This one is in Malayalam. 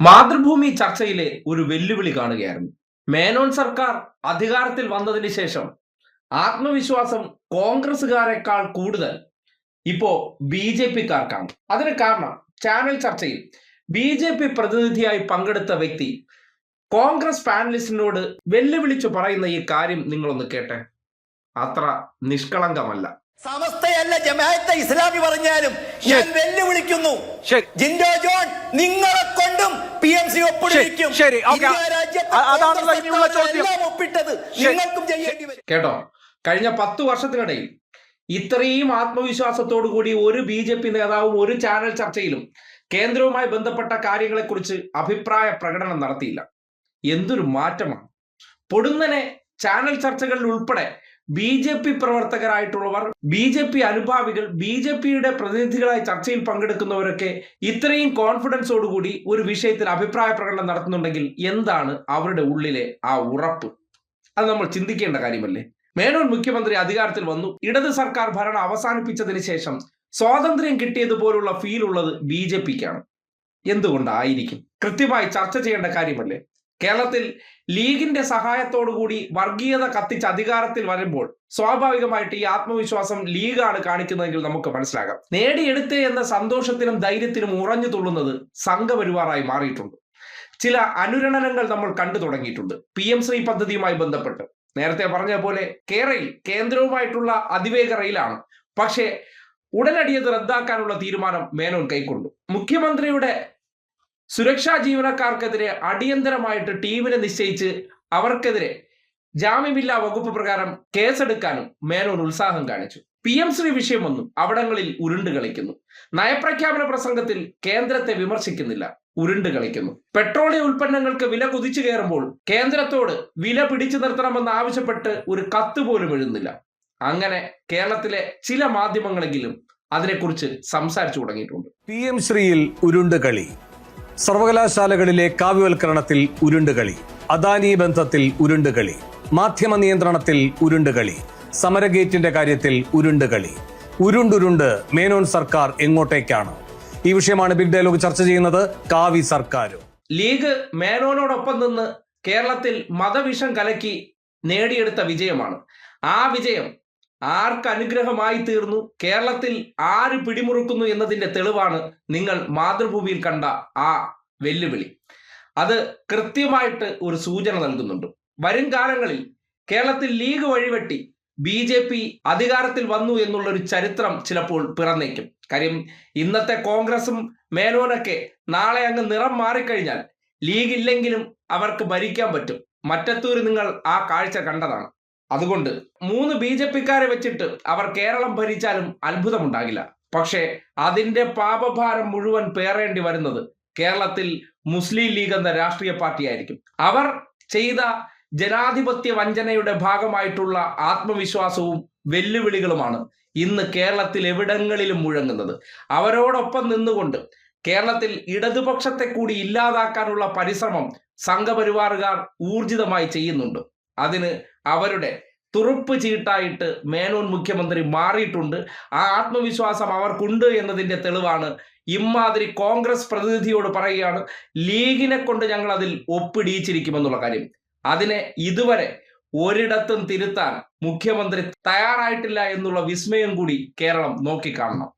മാതൃഭൂമി ചർച്ചയിലെ ഒരു വെല്ലുവിളി കാണുകയായിരുന്നു. മേനോൻ സർക്കാർ അധികാരത്തിൽ വന്നതിന് ശേഷം ആത്മവിശ്വാസം കോൺഗ്രസുകാരെക്കാൾ കൂടുതൽ ഇപ്പോ BJP-ക്കാർക്കാണ്. അതിന് കാരണം ചാനൽ ചർച്ചയിൽ BJP പ്രതിനിധിയായി പങ്കെടുത്ത വ്യക്തി കോൺഗ്രസ് പാനലിസ്റ്റിനോട് വെല്ലുവിളിച്ചു പറയുന്ന ഈ കാര്യം നിങ്ങളൊന്ന് കേട്ടെ. അത്ര നിഷ്കളങ്കമല്ല. സമസ്തയല്ല ജമാഅത്തെ ഇസ്ലാമി പറഞ്ഞാലും ഞാൻ വെല്ലുവിളിക്കുന്നു. ജിൻഡോ ജോൺ നിങ്ങളെ കൊണ്ടും PMC ഒപ്പിടിക്കും. ഒപ്പിട്ടത് നിങ്ങൾക്കും ചെയ്യേണ്ടി വരും. കേട്ടോ, കഴിഞ്ഞ 10 വർഷത്തിനിടയിൽ ഇത്രയും ആത്മവിശ്വാസത്തോടു കൂടി ഒരു BJP നേതാവും ഒരു ചാനൽ ചർച്ചയിലും കേന്ദ്രവുമായി ബന്ധപ്പെട്ട കാര്യങ്ങളെക്കുറിച്ച് അഭിപ്രായ പ്രകടനം നടത്തിയില്ല. എന്തൊരു മാറ്റമാണ്! പൊടുന്നനെ ചാനൽ ചർച്ചകളിൽ ഉൾപ്പെടെ BJP പ്രവർത്തകരായിട്ടുള്ളവർ, BJP അനുഭാവികൾ, BJP-യുടെ പ്രതിനിധികളായി ചർച്ചയിൽ പങ്കെടുക്കുന്നവരൊക്കെ ഇത്രയും കോൺഫിഡൻസോടുകൂടി ഒരു വിഷയത്തിൽ അഭിപ്രായ പ്രകടനം നടത്തുന്നുണ്ടെങ്കിൽ എന്താണ് അവരുടെ ഉള്ളിലെ ആ ഉറപ്പ്? അത് നമ്മൾ ചിന്തിക്കേണ്ട കാര്യമല്ലേ? മേനോൻ മുഖ്യമന്ത്രി അധികാരത്തിൽ വന്നു. ഇടത് സർക്കാർ ഭരണം അവസാനിപ്പിച്ചതിന് ശേഷം സ്വാതന്ത്ര്യം കിട്ടിയതുപോലുള്ള ഫീൽ ഉള്ളത് BJP-ക്കാണ്. എന്തുകൊണ്ടായിരിക്കും? കൃത്യമായി ചർച്ച ചെയ്യേണ്ട കാര്യമല്ലേ? കേരളത്തിൽ ലീഗിന്റെ സഹായത്തോടുകൂടി വർഗീയത കത്തിച്ച് അധികാരത്തിൽ വരുമ്പോൾ സ്വാഭാവികമായിട്ട് ഈ ആത്മവിശ്വാസം ലീഗാണ് കാണിക്കുന്നതെങ്കിൽ നമുക്ക് മനസ്സിലാകാം. നേടിയെടുത്തേ എന്ന സന്തോഷത്തിനും ധൈര്യത്തിനും ഉറഞ്ഞു തുള്ളുന്നത് സംഘപരിവാറായി മാറിയിട്ടുണ്ട്. ചില അനുരണനങ്ങൾ നമ്മൾ കണ്ടു തുടങ്ങിയിട്ടുണ്ട്. PM-ശ്രീ പദ്ധതിയുമായി ബന്ധപ്പെട്ട് നേരത്തെ പറഞ്ഞ പോലെ കേന്ദ്രവുമായിട്ടുള്ള അതിവേഗ റെയിലാണ്. പക്ഷേ ഉടനടി അത് റദ്ദാക്കാനുള്ള തീരുമാനം മേനോൻ കൈക്കൊണ്ടു. മുഖ്യമന്ത്രിയുടെ സുരക്ഷാ ജീവനക്കാർക്കെതിരെ അടിയന്തരമായിട്ട് ടീമിനെ നിശ്ചയിച്ച് അവർക്കെതിരെ ജാമ്യമില്ലാ വകുപ്പ് പ്രകാരം കേസെടുക്കാനും മേനോൻ ഉത്സാഹം കാണിച്ചു. PM-ശ്രീ വിഷയം വന്നു, അവിടങ്ങളിൽ ഉരുണ്ട് കളിക്കുന്നു. നയപ്രഖ്യാപന പ്രസംഗത്തിൽ കേന്ദ്രത്തെ വിമർശിക്കുന്നില്ല, ഉരുണ്ട് കളിക്കുന്നു. പെട്രോളിയം ഉൽപ്പന്നങ്ങൾക്ക് വില കുതിച്ചു കയറുമ്പോൾ കേന്ദ്രത്തോട് വില പിടിച്ചു നിർത്തണമെന്ന് ആവശ്യപ്പെട്ട് ഒരു കത്ത് പോലും എഴുതുന്നില്ല. അങ്ങനെ കേരളത്തിലെ ചില മാധ്യമങ്ങളെങ്കിലും അതിനെക്കുറിച്ച് സംസാരിച്ചു തുടങ്ങിയിട്ടുണ്ട്. PM-ശ്രീയിൽ ഉരുണ്ട് കളി, സർവകലാശാലകളിലെ കാവ്യവൽക്കരണത്തിൽ ഉരുണ്ടുകളി, അദാനി ബന്ധത്തിൽ ഉരുണ്ടുകളി, മാധ്യമ നിയന്ത്രണത്തിൽ ഉരുണ്ടുകളി, സമരഗേറ്റിന്റെ കാര്യത്തിൽ ഉരുണ്ടുകളി. ഉരുണ്ടുരുണ്ട് മേനോൻ സർക്കാർ എങ്ങോട്ടേക്കാണ്? ഈ വിഷയമാണ് ബിഗ് ഡയലോഗ് ചർച്ച ചെയ്യുന്നത്. കാവി സർക്കാരും ലീഗ് മേനോനോടൊപ്പം നിന്ന് കേരളത്തിൽ മതവിഷം കലക്കി നേടിയെടുത്ത വിജയമാണ്. ആ വിജയം ആർക്ക് അനുഗ്രഹമായി തീർന്നു, കേരളത്തിൽ ആര് പിടിമുറുക്കുന്നു എന്നതിന്റെ തെളിവാണ് നിങ്ങൾ മാതൃഭൂമിയിൽ കണ്ട ആ വെല്ലുവിളി. അത് കൃത്യമായിട്ട് ഒരു സൂചന നൽകുന്നുണ്ട്. വരും കാലങ്ങളിൽ കേരളത്തിൽ ലീഗ് വഴിവെട്ടി BJP അധികാരത്തിൽ വന്നു എന്നുള്ളൊരു ചരിത്രം ചിലപ്പോൾ പിറന്നേക്കും. കാര്യം ഇന്നത്തെ കോൺഗ്രസും മേനോനൊക്കെ നാളെ അങ്ങ് നിറം മാറിക്കഴിഞ്ഞാൽ ലീഗ് ഇല്ലെങ്കിലും അവർക്ക് ഭരിക്കാൻ പറ്റും. മറ്റത്തൂര് നിങ്ങൾ ആ കാഴ്ച കണ്ടതാണ്. അതുകൊണ്ട് 3 BJP-ക്കാരെ വെച്ചിട്ട് അവർ കേരളം ഭരിച്ചാലും അത്ഭുതമുണ്ടാകില്ല. പക്ഷേ അതിന്റെ പാപഭാരം മുഴുവൻ പേറേണ്ടി വരുന്നത് കേരളത്തിൽ മുസ്ലിം ലീഗ് എന്ന രാഷ്ട്രീയ പാർട്ടിയായിരിക്കും. അവർ ചെയ്ത ജനാധിപത്യ വഞ്ചനയുടെ ഭാഗമായിട്ടുള്ള ആത്മവിശ്വാസവും വെല്ലുവിളികളുമാണ് ഇന്ന് കേരളത്തിൽ എവിടങ്ങളിലും മുഴങ്ങുന്നത്. അവരോടൊപ്പം നിന്നുകൊണ്ട് കേരളത്തിൽ ഇടതുപക്ഷത്തെ കൂടി ഇല്ലാതാക്കാനുള്ള പരിശ്രമം സംഘപരിവാറുകാർ ഊർജിതമായി ചെയ്യുന്നുണ്ട്. അതിന് അവരുടെ തുറുപ്പ് ചീട്ടായിട്ട് മേനോൻ മുഖ്യമന്ത്രി മാറിയിട്ടുണ്ട്. ആ ആത്മവിശ്വാസം അവർക്കുണ്ട് എന്നതിന്റെ തെളിവാണ് ഇമ്മാതിരി കോൺഗ്രസ് പ്രതിനിധിയോട് പറയുകയാണ്, ലീഗിനെ കൊണ്ട് ഞങ്ങൾ അതിൽ ഒപ്പിടിയിച്ചിരിക്കുമെന്നുള്ള കാര്യം. അതിനെ ഇതുവരെ ഒരിടത്തും തിരുത്താൻ മുഖ്യമന്ത്രി തയ്യാറായിട്ടില്ല എന്നുള്ള വിസ്മയം കൂടി കേരളം നോക്കിക്കാണണം.